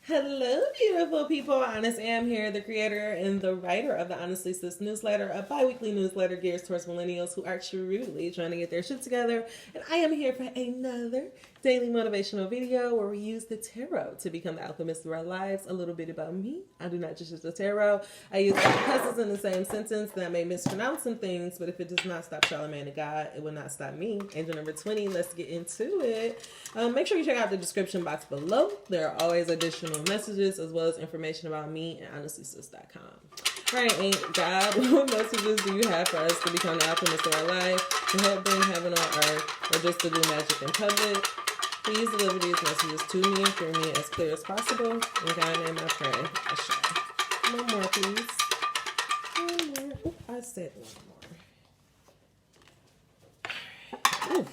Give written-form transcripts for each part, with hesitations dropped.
Hello, beautiful people. Honest Am here, the creator and the writer of the Honestly Sis newsletter, a bi-weekly newsletter geared towards millennials who are truly trying to get their shit together. And I am here for another daily motivational video where we use the tarot to become the alchemist of our lives. A little bit about me. I do not just use the tarot. I use all cusses in the same sentence that I may mispronounce some things, but if it does not stop Charlamagne and God, it will not stop me. Angel number 20, let's get into it. Make sure you check out the description box below. There are always additional messages as well as information about me and honestlysis.com. All right, ain't God, what messages do you have for us to become the alchemist of our life, to help bring heaven on earth, or just to do magic in public? Please deliver these messages to me and through me as clear as possible. In God's name I pray. Ashe. One more, please. One more. Oh, I said one more. Ooh.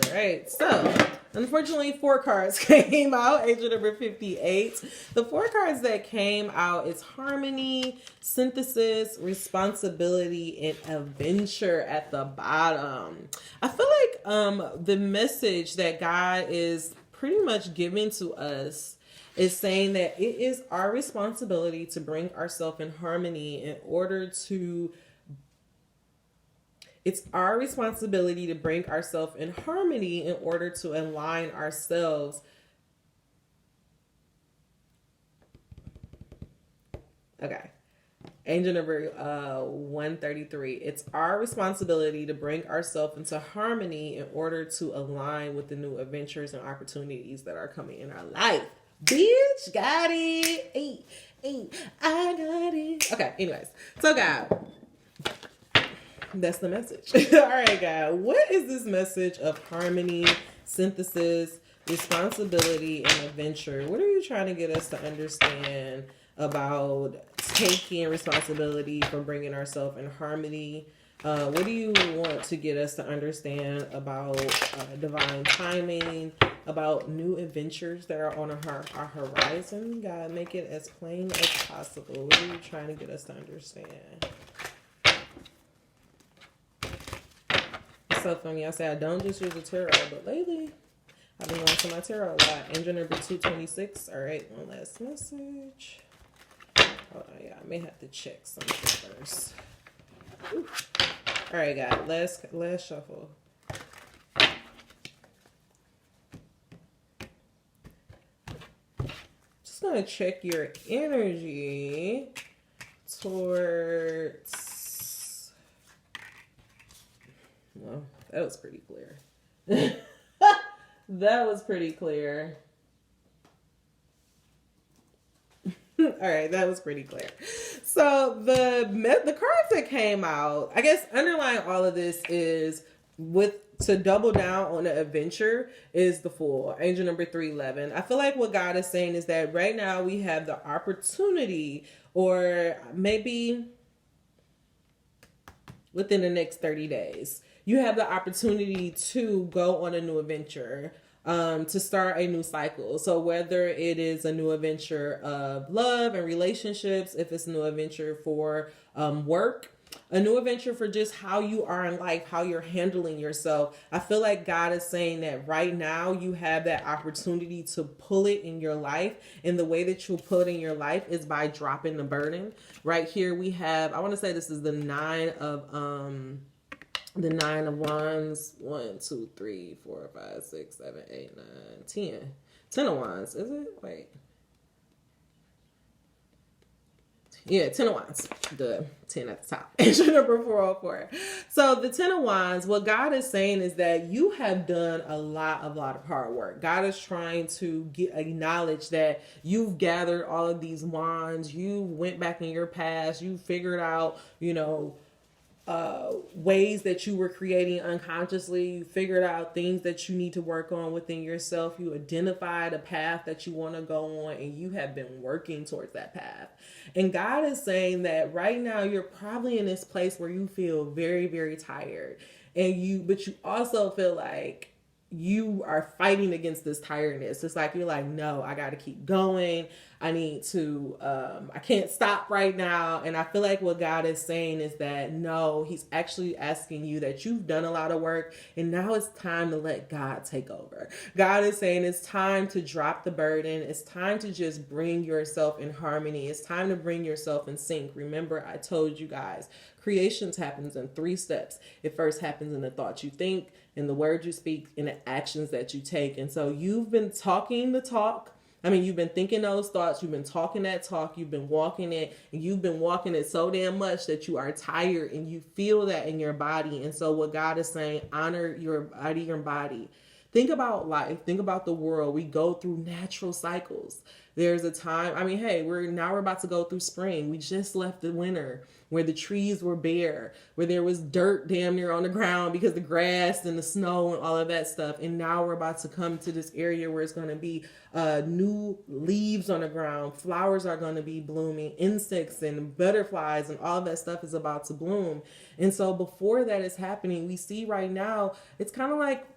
All right, so unfortunately 4 cards came out. Angel number 58. The 4 cards that came out is harmony, synthesis, responsibility, and adventure at the bottom. I feel like the message that God is pretty much giving to us is saying that it is our responsibility to bring ourselves in harmony in order to It's our responsibility to bring ourselves in harmony in order to align ourselves. Okay. Angel number 133. It's our responsibility to bring ourselves into harmony in order to align with the new adventures and opportunities that are coming in our life. Bitch, got it. Hey, I got it. Okay, anyways. So, God. That's the message. All right, God. What is this message of harmony, synthesis, responsibility, and adventure? What are you trying to get us to understand about taking responsibility for bringing ourselves in harmony? What do you want to get us to understand about divine timing, about new adventures that are on our horizon? God, make it as plain as possible. What are you trying to get us to understand? So funny. I say I don't just use the tarot, but lately I've been going to my tarot a lot. Angel number 226. All right, one last message. Hold on, yeah, I may have to check something first. Ooh. All right, guys, last shuffle. Just gonna check your energy towards. Well, that was pretty clear. That was pretty clear. All right, that was pretty clear. So the cards that came out, I guess underlying all of this is to double down on the adventure is the Fool, Angel number 311. I feel like what God is saying is that right now we have the opportunity, or maybe within the next 30 days, you have the opportunity to go on a new adventure, to start a new cycle. So whether it is a new adventure of love and relationships, if it's a new adventure for work, a new adventure for just how you are in life, how you're handling yourself. I feel like God is saying that right now you have that opportunity to pull it in your life. And the way that you'll pull it in your life is by dropping the burden. Right here we have, I want to say this is the 9 of Wands. 1, 2, 3, 4, 5, 6, 7, 8, 9, 10. 10 of Wands, is it? Wait. Yeah, 10 of Wands. The 10 at the top. Angel number 404. So the 10 of Wands, what God is saying is that you have done a lot of hard work. God is trying to acknowledge that you've gathered all of these wands. You went back in your past. You figured out, ways that you were creating unconsciously. You figured out things that you need to work on within yourself. You identified a path that you want to go on, and you have been working towards that path. And God is saying that right now you're probably in this place where you feel very, very tired, but you also feel like you are fighting against this tiredness. It's like you're like, no, I got to keep going. I need to, I can't stop right now. And I feel like what God is saying is that no, he's actually asking you that you've done a lot of work and now it's time to let God take over. God is saying it's time to drop the burden. It's time to just bring yourself in harmony. It's time to bring yourself in sync. Remember, I told you guys, creations happens in 3 steps. It first happens in the thoughts you think, in the words you speak, in the actions that you take. And so you've been talking the talk. You've been thinking those thoughts, you've been talking that talk, you've been walking it, and you've been walking it so damn much that you are tired and you feel that in your body. And so what God is saying, honor your body. Think about life, think about the world. We go through natural cycles. There's a time, we're about to go through spring. We just left the winter where the trees were bare, where there was dirt damn near on the ground because the grass and the snow and all of that stuff. And now we're about to come to this area where it's going to be new leaves on the ground. Flowers are going to be blooming. Insects and butterflies and all of that stuff is about to bloom. And so before that is happening, we see right now, it's kind of like,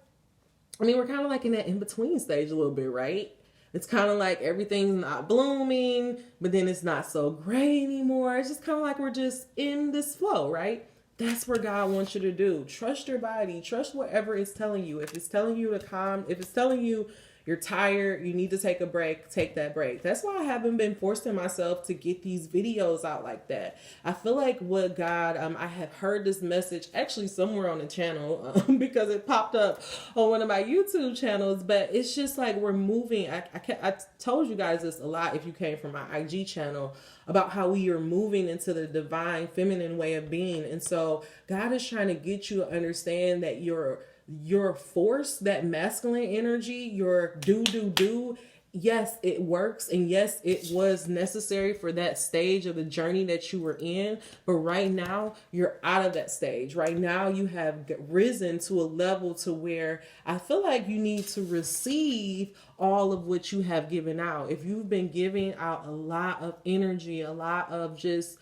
we're kind of like in that in-between stage a little bit, right? It's kind of like everything's not blooming, but then it's not so gray anymore. It's just kind of like we're just in this flow, right? That's what God wants you to do. Trust your body. Trust whatever it's telling you. If it's telling you to calm, if it's telling you you're tired, you need to take a break, take that break. That's why I haven't been forcing myself to get these videos out like that. I feel like what God, I have heard this message actually somewhere on the channel because it popped up on one of my YouTube channels, but it's just like we're moving. I told you guys this a lot if you came from my IG channel about how we are moving into the divine feminine way of being. And so God is trying to get you to understand that your force, that masculine energy, your do, yes, it works. And yes, it was necessary for that stage of the journey that you were in. But right now, you're out of that stage. Right now, you have risen to a level to where I feel like you need to receive all of what you have given out. If you've been giving out a lot of energy, a lot of just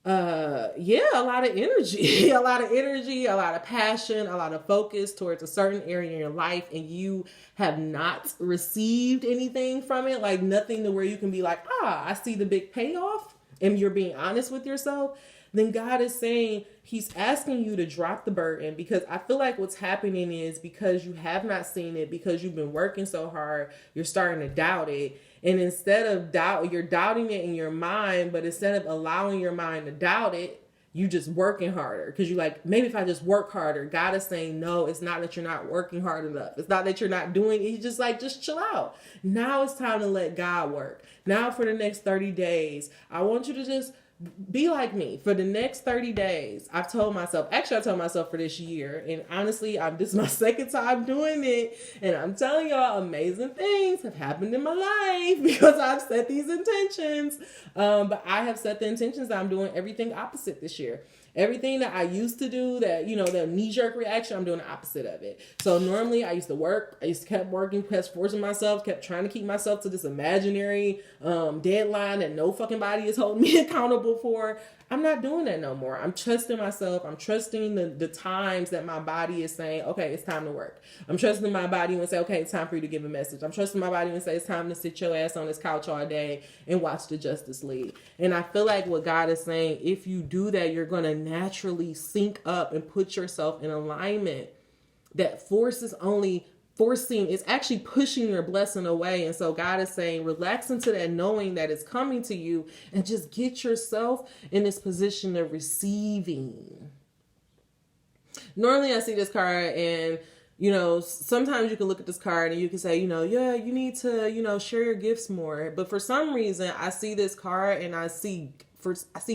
a lot of energy, a lot of passion, a lot of focus towards a certain area in your life, and you have not received anything from it, like nothing to where you can be like, I see the big payoff, and you're being honest with yourself, then God is saying he's asking you to drop the burden, because I feel like what's happening is because you have not seen it, because you've been working so hard, you're starting to doubt it. And instead of you're doubting it in your mind, but instead of allowing your mind to doubt it, you just working harder. Because you're like, maybe if I just work harder. God is saying, no, it's not that you're not working hard enough. It's not that you're not doing it. He's just like, just chill out. Now it's time to let God work. Now for the next 30 days, I want you to just be like me for the next 30 days. I told myself for this year, and honestly, this is my second time doing it, and I'm telling y'all, amazing things have happened in my life because I've set these intentions. But I have set the intentions that I'm doing everything opposite this year. Everything that I used to do, that, the knee-jerk reaction, I'm doing the opposite of it. So normally I used to kept working, kept forcing myself, kept trying to keep myself to this imaginary deadline that no fucking body is holding me accountable for. I'm not doing that no more. I'm trusting myself. I'm trusting the times that my body is saying, okay, it's time to work. I'm trusting my body when say, okay, it's time for you to give a message. I'm trusting my body when say it's time to sit your ass on this couch all day and watch the Justice League. And I feel like what God is saying, if you do that, you're going to naturally sync up and put yourself in alignment. That forcing is actually pushing your blessing away. And so God is saying, relax into that, knowing that it's coming to you, and just get yourself in this position of receiving. Normally I see this card, and sometimes you can look at this card and you can say, you need to, share your gifts more. But for some reason I see this card and I see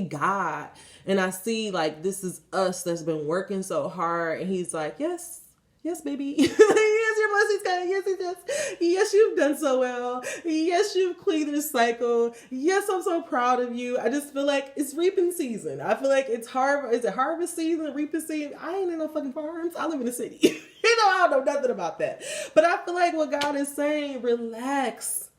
God, and I see like, this is us that's been working so hard. And he's like, yes, baby. Yes, your blessings coming. Yes, it does. Yes, you've done so well. Yes, you've cleaned this cycle. Yes, I'm so proud of you. I just feel like it's reaping season. I feel like it's Is it harvest season, reaping season? I ain't in no fucking farms. I live in the city. I don't know nothing about that. But I feel like what God is saying, relax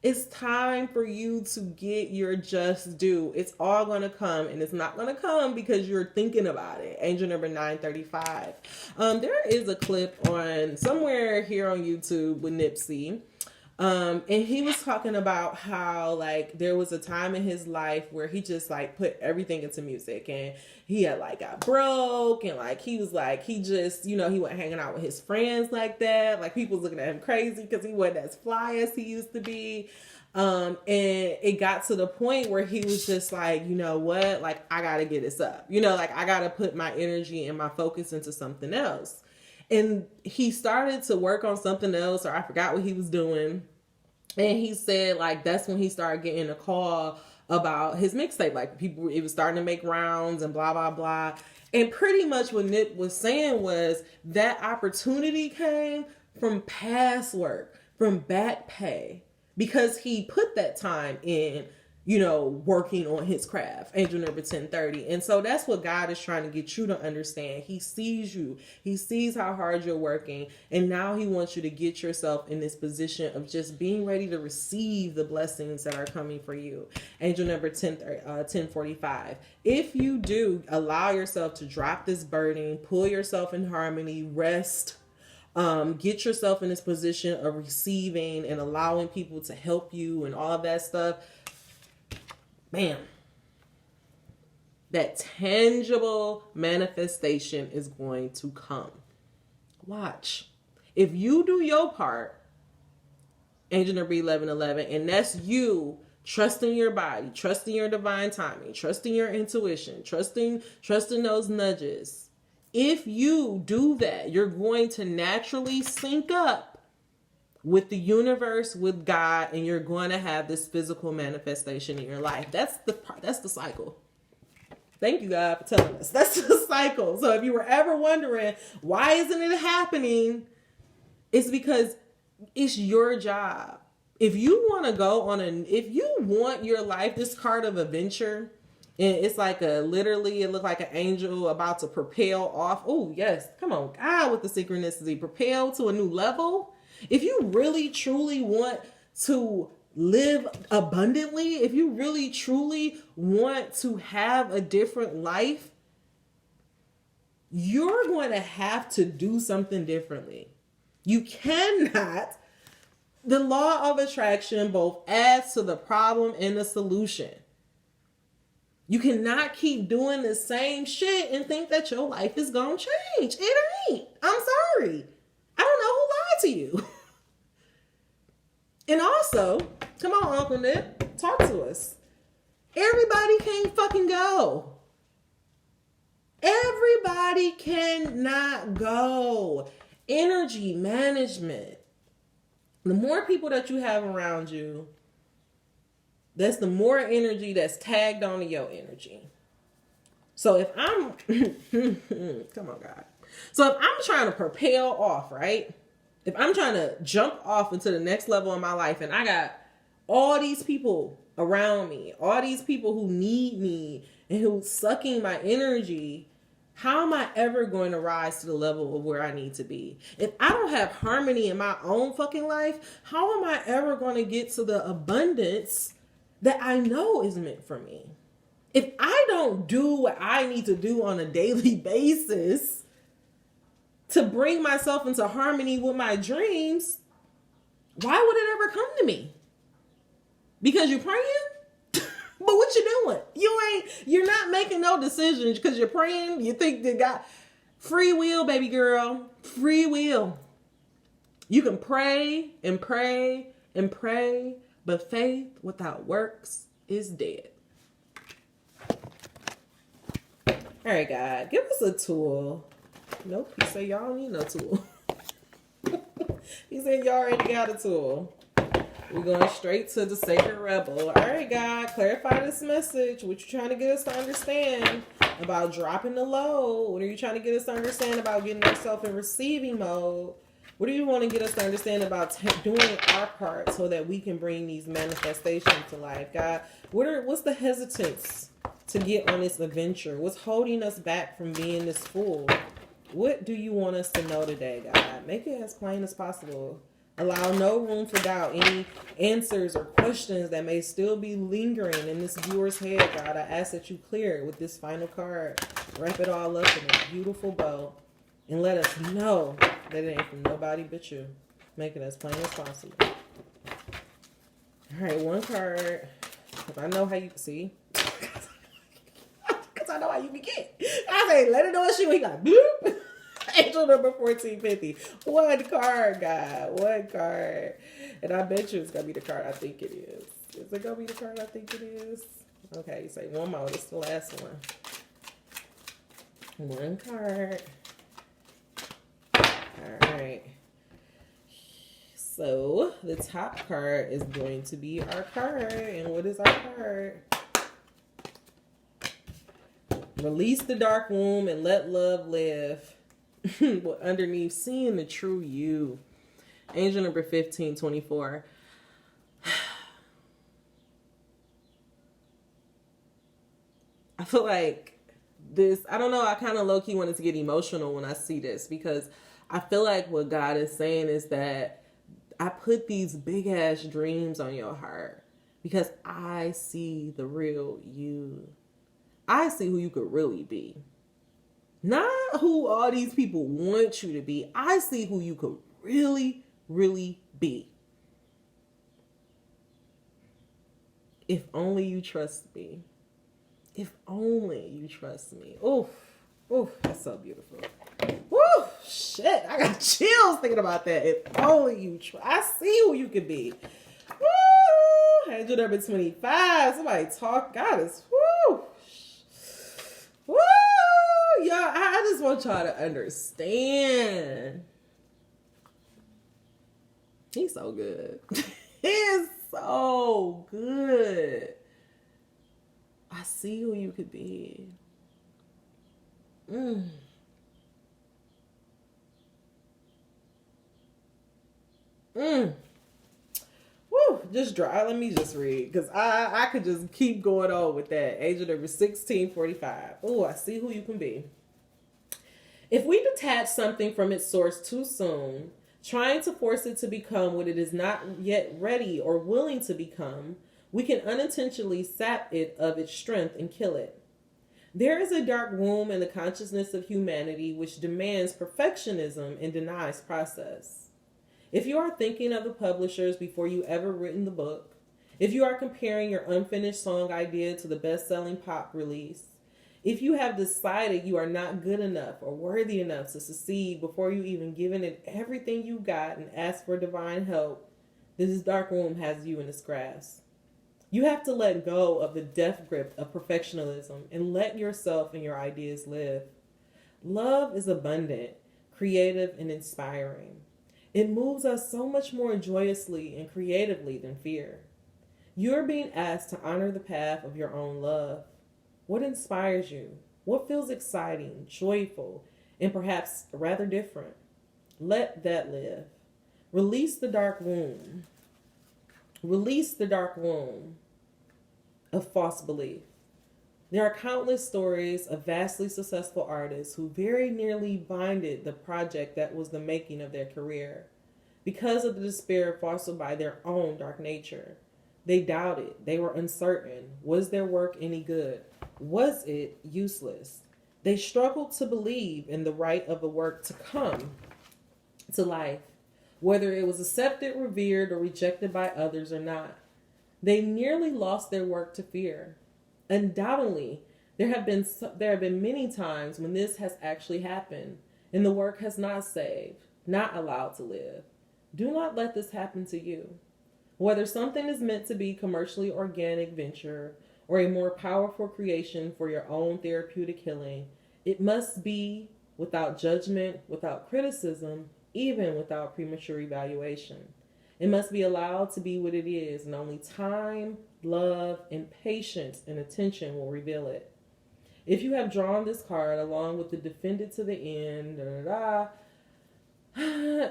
It's time for you to get your just due. It's all going to come, and it's not going to come because you're thinking about it. Angel number 935. There is a clip on somewhere here on YouTube with Nipsey. And he was talking about how like there was a time in his life where he just like put everything into music, and he had like got broke, and like he was like he just, you know, he wasn't hanging out with his friends like that. Like people was looking at him crazy because he wasn't as fly as he used to be. And it got to the point where he was just like, you know what, like I gotta get this up, you know, like I gotta put my energy and my focus into something else. And he started to work on something else, or I forgot what he was doing. And he said, like, that's when he started getting a call about his mixtape. Like, people, it was starting to make rounds and blah, blah, blah. And pretty much what Nip was saying was that opportunity came from past work, from back pay, because he put that time in, you know, working on his craft. Angel number 1030. And so that's what God is trying to get you to understand. He sees you. He sees how hard you're working. And now he wants you to get yourself in this position of just being ready to receive the blessings that are coming for you. Angel number 1045. If you do allow yourself to drop this burden, pull yourself in harmony, rest, get yourself in this position of receiving and allowing people to help you and all of that stuff, bam, that tangible manifestation is going to come. Watch. If you do your part, Angel number 1111, and that's you trusting your body, trusting your divine timing, trusting your intuition, trusting those nudges. If you do that, you're going to naturally sync up with the universe, with God, and you're going to have this physical manifestation in your life. That's the cycle. Thank you, God, for telling us. That's the cycle. So if you were ever wondering, why isn't it happening? It's because it's your job. If you want to go on if you want your life, this card of adventure, and it's like literally, it looked like an angel about to propel off. Oh, yes. Come on, God, with the synchronicity. Propel to a new level. If you really, truly want to live abundantly, if you really, truly want to have a different life, you're going to have to do something differently. You cannot. The law of attraction both adds to the problem and the solution. You cannot keep doing the same shit and think that your life is going to change. It ain't. I'm sorry. I don't know who lied to you. And also, come on, Uncle Nip, talk to us. Everybody can't fucking go. Everybody cannot go. Energy management. The more people that you have around you, that's the more energy that's tagged onto your energy. So if I'm, come on, God. So if I'm trying to propel off, right? If I'm trying to jump off into the next level in my life, and I got all these people around me, all these people who need me and who's sucking my energy, how am I ever going to rise to the level of where I need to be? If I don't have harmony in my own fucking life, how am I ever going to get to the abundance that I know is meant for me? If I don't do what I need to do on a daily basis to bring myself into harmony with my dreams, why would it ever come to me? Because you're praying? But what you doing? You're not making no decisions because you're praying. You think that God, free will, baby girl, free will. You can pray and pray and pray, but faith without works is dead. All right, God, give us a tool. Nope, he said y'all don't need no tool. He said y'all already got a tool. We're going straight to the Sacred Rebel. All right, God, clarify this message. What you trying to get us to understand about dropping the load? What are you trying to get us to understand about getting ourselves in receiving mode? What do you want to get us to understand about doing our part so that we can bring these manifestations to life? God, what's the hesitance to get on this adventure? What's holding us back from being this fool? What do you want us to know today, God? Make it as plain as possible. Allow no room for doubt. Any answers or questions that may still be lingering in this viewer's head, God, I ask that you clear it with this final card. Wrap it all up in a beautiful bow. And let us know that it ain't from nobody but you. Make it as plain as possible. All right, one card. If I know how you see. Because I know how you can get. I say, let it know it's you. He got bloop. Angel number 1450. One card, God. One card. And I bet you it's going to be the card I think it is. Is it going to be the card I think it is? Okay, you say one more. This is the last one. One card. All right. So the top card is going to be our card. And what is our card? Release the dark womb and let love live. Underneath, seeing the true you. Angel number 1524. I feel like this, I don't know, I kind of low-key wanted to get emotional when I see this, because I feel like what God is saying is that I put these big ass dreams on your heart because I see the real you. I see who you could really be. Not who all these people want you to be. I see who you could really, really be. If only you trust me. If only you trust me. Oof. Oof. That's so beautiful. Woo. Shit. I got chills thinking about that. If only you trust. I see who you could be. Woo. Angel number 25. Somebody talk. God is. Woo. Woo. Y'all, I just want y'all to understand. He's so good. He is so good. I see who you could be. Woo, just dry. Let me just read, because I could just keep going on with that. Angel number 1645. Oh, I see who you can be. If we detach something from its source too soon, trying to force it to become what it is not yet ready or willing to become, we can unintentionally sap it of its strength and kill it. There is a dark womb in the consciousness of humanity which demands perfectionism and denies process. If you are thinking of the publishers before you ever written the book, if you are comparing your unfinished song idea to the best-selling pop release, if you have decided you are not good enough or worthy enough to succeed before you even given it everything you got and asked for divine help, this dark womb has you in its grasp. You have to let go of the death grip of perfectionism and let yourself and your ideas live. Love is abundant, creative, and inspiring. It moves us so much more joyously and creatively than fear. You're being asked to honor the path of your own love. What inspires you? What feels exciting, joyful, and perhaps rather different? Let that live. Release the dark womb. Release the dark womb of false belief. There are countless stories of vastly successful artists who very nearly binded the project that was the making of their career because of the despair fostered by their own dark nature. They doubted. They were uncertain. Was their work any good? Was it useless? They struggled to believe in the right of the work to come to life, whether it was accepted, revered, or rejected by others or not. They nearly lost their work to fear. Undoubtedly, there have been many times when this has actually happened and the work has not saved, not allowed to live. Do not let this happen to you. Whether something is meant to be commercially organic venture or a more powerful creation for your own therapeutic healing, it must be without judgment, without criticism, even without premature evaluation. It must be allowed to be what it is, and only time, love, and patience and attention will reveal it. If you have drawn this card along with the defended to the end,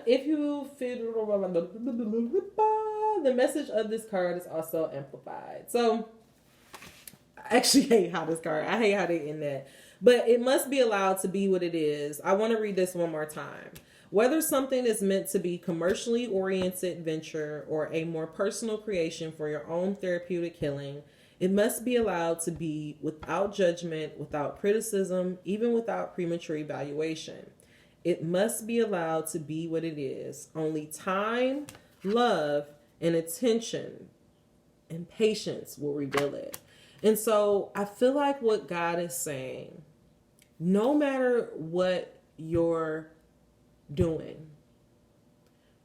if you feel the message of this card is also amplified. So I actually hate how they end that. But it must be allowed to be what it is. I want to read this one more time. Whether something is meant to be commercially oriented venture or a more personal creation for your own therapeutic healing, it must be allowed to be without judgment, without criticism, even without premature evaluation. It must be allowed to be what it is. Only time, love, and attention and patience will reveal it. And so I feel like what God is saying, no matter what you're doing,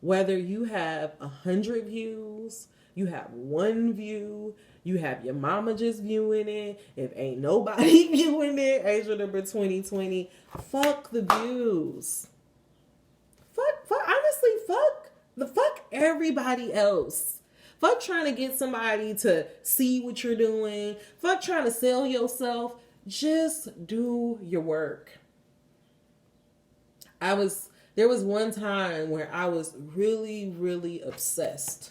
whether you have 100 views, you have 1 view, you have your mama just viewing it, if ain't nobody viewing it, Asia number 2020, fuck the views. Honestly, fuck everybody else. Fuck trying to get somebody to see what you're doing. Fuck trying to sell yourself. Just do your work. There was one time where I was really, really obsessed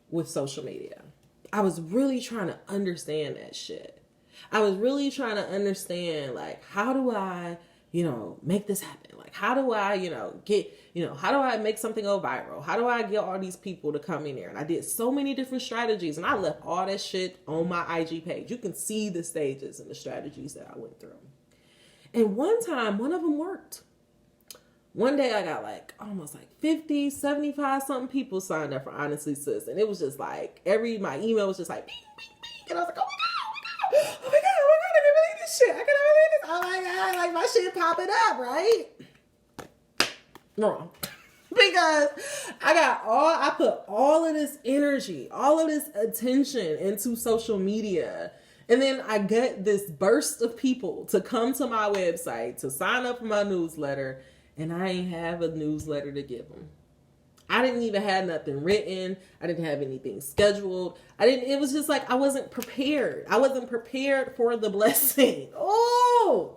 with social media. I was really trying to understand that shit. I was really trying to understand, like, how do I, make this happen? Like, how do I, how do I make something go viral? How do I get all these people to come in there? And I did so many different strategies, and I left all that shit on my IG page. You can see the stages and the strategies that I went through. And one time, one of them worked. One day I got almost 50, 75 something people signed up for Honestly Sis. And it was just like, my email was just like, bing, bing, bing. And I was like, oh my God, I can believe this shit. I cannot believe this. Oh my God, like my shit popping up, right? Wrong. Because I put all of this energy, all of this attention into social media. And then I get this burst of people to come to my website, to sign up for my newsletter. And I ain't have a newsletter to give them. I didn't even have nothing written. I didn't have anything scheduled. It was just like I wasn't prepared. I wasn't prepared for the blessing. Oh,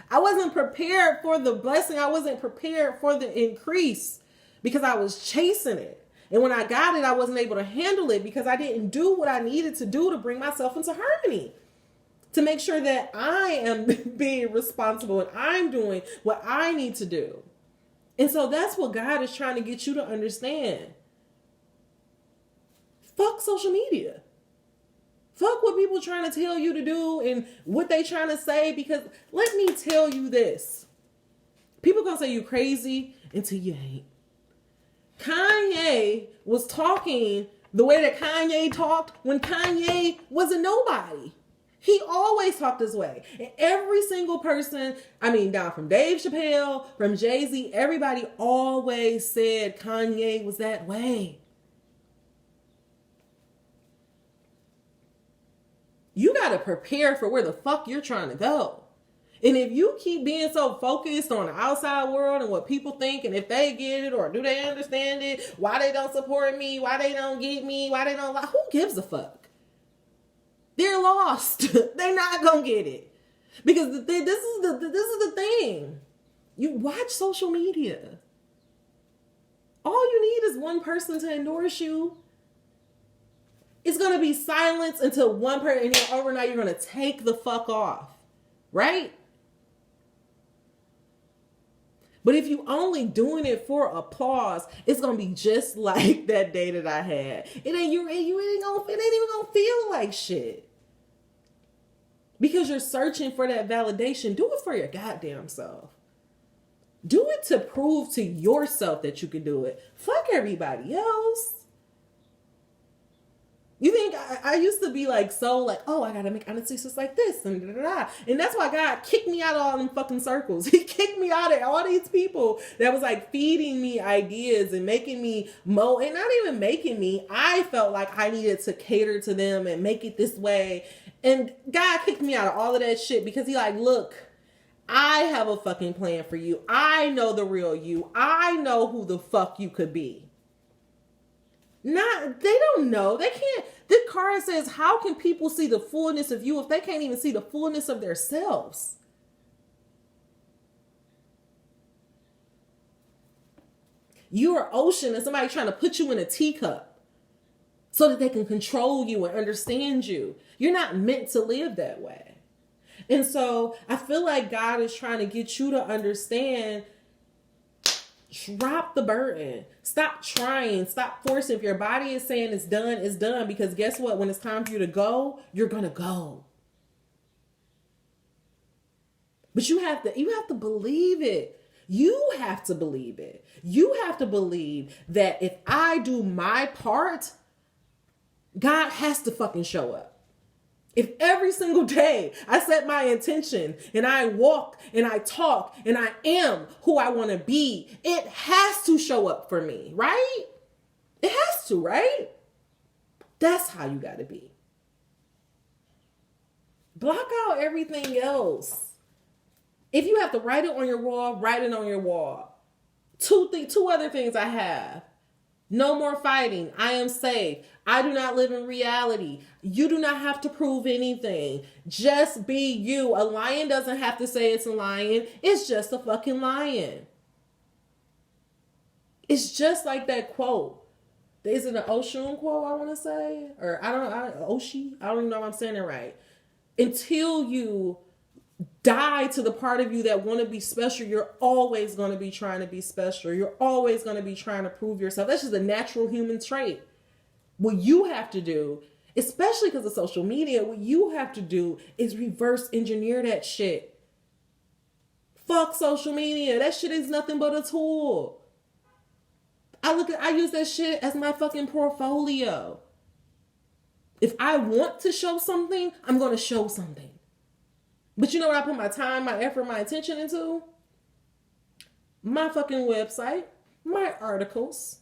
I wasn't prepared for the blessing. I wasn't prepared for the increase because I was chasing it. And when I got it, I wasn't able to handle it because I didn't do what I needed to do to bring myself into harmony. To make sure that I am being responsible and I'm doing what I need to do. And so that's what God is trying to get you to understand. Fuck social media. Fuck what people trying to tell you to do and what they trying to say, because let me tell you this. People gonna say you crazy until you ain't. Kanye was talking the way that Kanye talked when Kanye was a nobody. He always talked this way. And every single person, down from Dave Chappelle, from Jay-Z, everybody always said Kanye was that way. You got to prepare for where the fuck you're trying to go. And if you keep being so focused on the outside world and what people think, and if they get it or do they understand it, why they don't support me, why they don't get me, why they don't like, who gives a fuck? They're lost. They're not gonna get it, because this is the thing. You watch social media. All you need is one person to endorse you. It's gonna be silence until one person, and then overnight you're gonna take the fuck off, right? But if you only doing it for applause, it's gonna be just like that day that I had. It ain't even gonna feel like shit. Because you're searching for that validation. Do it for your goddamn self. Do it to prove to yourself that you can do it. Fuck everybody else. You think I used to be oh, I gotta make Auntie Sis like this and da, da, da. And that's why God kicked me out of all them fucking circles. He kicked me out of all these people that was feeding me ideas and making me and not even making me. I felt like I needed to cater to them and make it this way. And God kicked me out of all of that shit because he look, I have a fucking plan for you. I know the real you. I know who the fuck you could be. They don't know. They can't. The card says, how can people see the fullness of you if they can't even see the fullness of themselves? You are ocean and somebody trying to put you in a teacup so that they can control you and understand you. You're not meant to live that way. And so I feel like God is trying to get you to understand Drop the burden. Stop trying. Stop forcing. If your body is saying it's done, it's done. Because guess what? When it's time for you to go, you're gonna go. But you have to believe it. You have to believe it. You have to believe that if I do my part, God has to fucking show up. If every single day I set my intention and I walk and I talk and I am who I want to be, it has to show up for me, right? It has to, right? That's how you got to be. Block out everything else. If you have to write it on your wall, write it on your wall. Two other things I have. No more fighting. I am safe. I do not live in reality. You do not have to prove anything. Just be you. A lion doesn't have to say it's a lion. It's just a fucking lion. It's just like that quote. Is it an Oshun quote, I want to say? Or Oshi? I don't even know if I'm saying it right. Until you die to the part of you that want to be special, you're always going to be trying to be special. You're always going to be trying to prove yourself. That's just a natural human trait. What you have to do, especially because of social media, what you have to do is reverse engineer that shit. Fuck social media. That shit is nothing but a tool. I use that shit as my fucking portfolio. If I want to show something, I'm going to show something. But you know what I put my time, my effort, my attention into? My fucking website, my articles,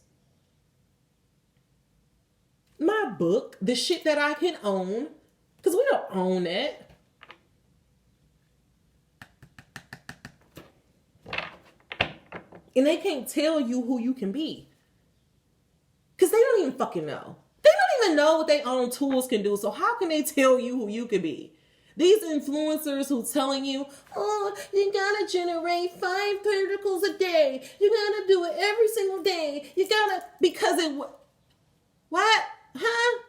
my book, the shit that I can own. Because we don't own it. And they can't tell you who you can be. Because they don't even fucking know. They don't even know what their own tools can do. So how can they tell you who you can be? These influencers who telling you, oh, you gotta generate 5 articles a day. You gotta do it every single day. You gotta, because it, what? Huh?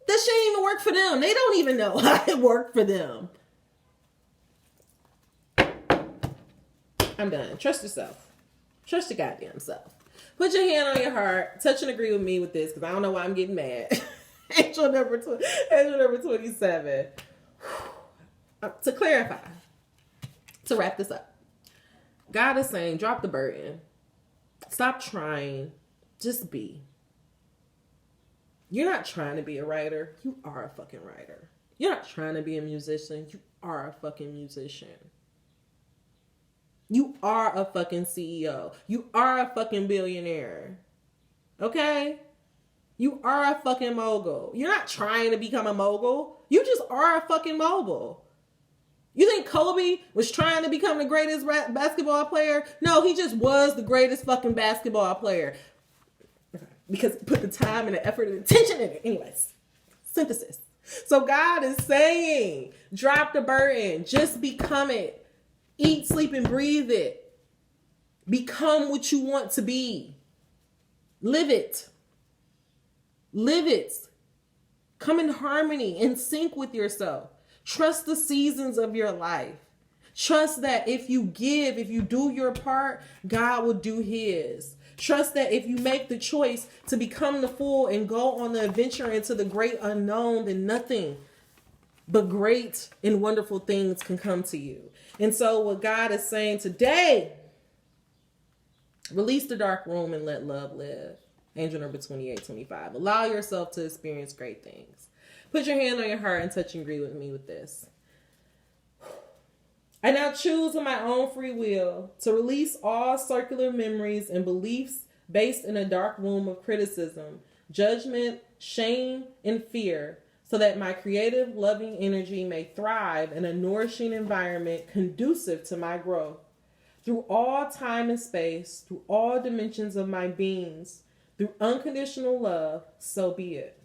That shit ain't even work for them. They don't even know how it worked for them. I'm done. Trust yourself. Trust your goddamn self. Put your hand on your heart. Touch and agree with me with this, because I don't know why I'm getting mad. Angel number 27. To clarify, to wrap this up, God is saying, drop the burden. Stop trying. Just be. You're not trying to be a writer. You are a fucking writer. You're not trying to be a musician. You are a fucking musician. You are a fucking CEO. You are a fucking billionaire. Okay? You are a fucking mogul. You're not trying to become a mogul. You just are a fucking mogul. You think Kobe was trying to become the greatest basketball player? No, he just was the greatest fucking basketball player. Because he put the time and the effort and attention in it. Anyways, synthesis. So God is saying, drop the burden. Just become it. Eat, sleep, and breathe it. Become what you want to be. Live it. Live it. Come in harmony, in sync with yourself. Trust the seasons of your life. Trust that if you give, if you do your part, God will do his. Trust that if you make the choice to become the fool and go on the adventure into the great unknown, then nothing but great and wonderful things can come to you. And so what God is saying today, release the dark room and let love live. Angel number 2825. Allow yourself to experience great things. Put your hand on your heart and touch and agree with me with this. I now choose of my own free will to release all circular memories and beliefs based in a dark womb of criticism, judgment, shame, and fear, so that my creative, loving energy may thrive in a nourishing environment conducive to my growth. Through all time and space, through all dimensions of my beings, through unconditional love, so be it.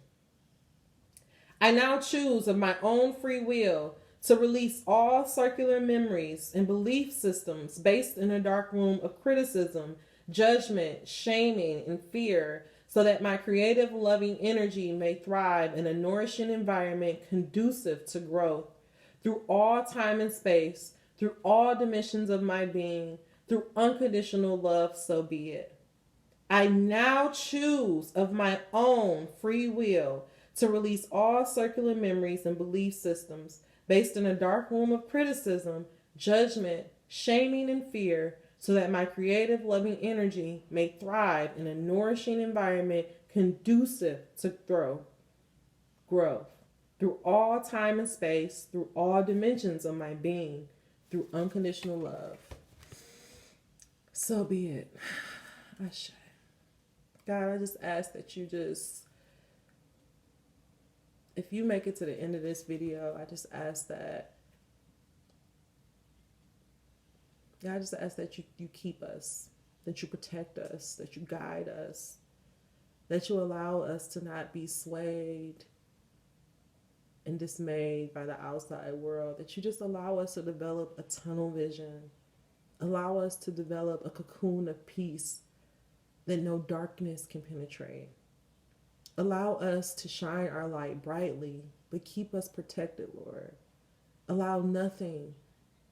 I now choose of my own free will to release all circular memories and belief systems based in a dark room of criticism, judgment, shaming, and fear, so that my creative, loving energy may thrive in a nourishing environment conducive to growth. Through all time and space, through all dimensions of my being, Through unconditional love, so be it. I now choose of my own free will to release all circular memories and belief systems based in a dark room of criticism, judgment, shaming, and fear, so that my creative, loving energy may thrive in a nourishing environment conducive to growth, through all time and space, through all dimensions of my being, through unconditional love. So be it. Ashe. God, I just ask that you just, if you make it to the end of this video, I just ask that, God, I just ask that you keep us, that you protect us, that you guide us, that you allow us to not be swayed and dismayed by the outside world, that you just allow us to develop a tunnel vision, allow us to develop a cocoon of peace that no darkness can penetrate. Allow us to shine our light brightly, but keep us protected, Lord. Allow nothing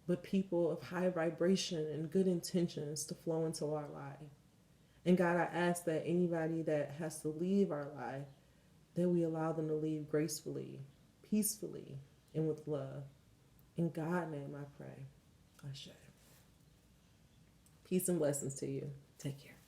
but people of high vibration and good intentions to flow into our life. And God, I ask that anybody that has to leave our life, that we allow them to leave gracefully, peacefully, and with love. In God's name I pray. Ashe. Peace and blessings to you. Take care.